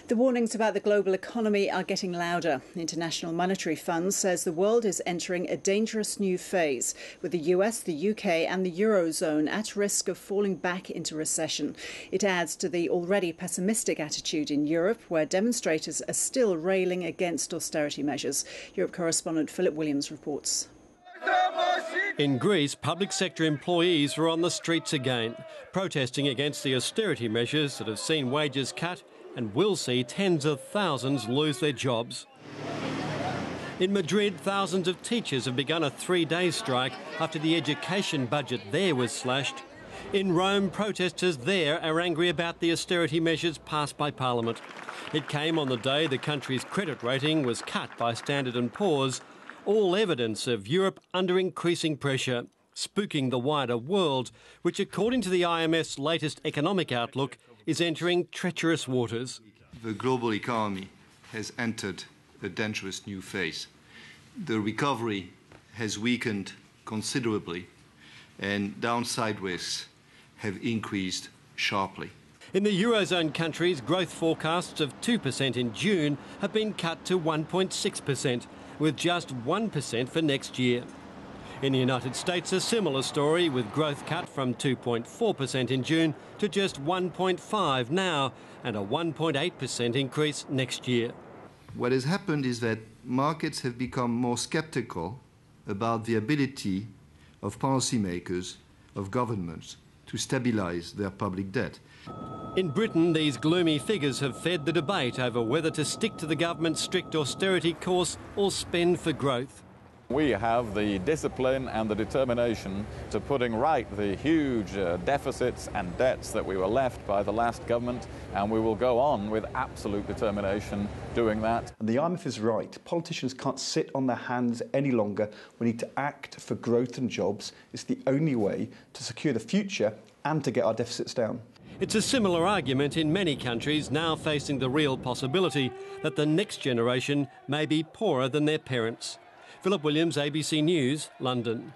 The warnings about the global economy are getting louder. International Monetary Fund says the world is entering a dangerous new phase, with the US, the UK and the Eurozone at risk of falling back into recession. It adds to the already pessimistic attitude in Europe, where demonstrators are still railing against austerity measures. Europe correspondent Philip Williams reports. In Greece, public sector employees were on the streets again, protesting against the austerity measures that have seen wages cut and will see tens of thousands lose their jobs. In Madrid, thousands of teachers have begun a 3-day strike after the education budget there was slashed. In Rome, protesters there are angry about the austerity measures passed by Parliament. It came on the day the country's credit rating was cut by Standard & Poor's, all evidence of Europe under increasing pressure, spooking the wider world, which, according to the IMF's latest economic outlook, is entering treacherous waters. The global economy has entered a dangerous new phase. The recovery has weakened considerably and downside risks have increased sharply. In the Eurozone countries, growth forecasts of 2% in June have been cut to 1.6%, with just 1% for next year. In the United States, a similar story, with growth cut from 2.4% in June to just 1.5% now, and a 1.8% increase next year. What has happened is that markets have become more sceptical about the ability of policymakers, of governments, to stabilise their public debt. In Britain, these gloomy figures have fed the debate over whether to stick to the government's strict austerity course or spend for growth. We have the discipline and the determination to putting right the huge deficits and debts that we were left by the last government, and we will go on with absolute determination doing that. And the IMF is right. Politicians can't sit on their hands any longer. We need to act for growth and jobs. It's the only way to secure the future and to get our deficits down. It's a similar argument in many countries now facing the real possibility that the next generation may be poorer than their parents. Philip Williams, ABC News, London.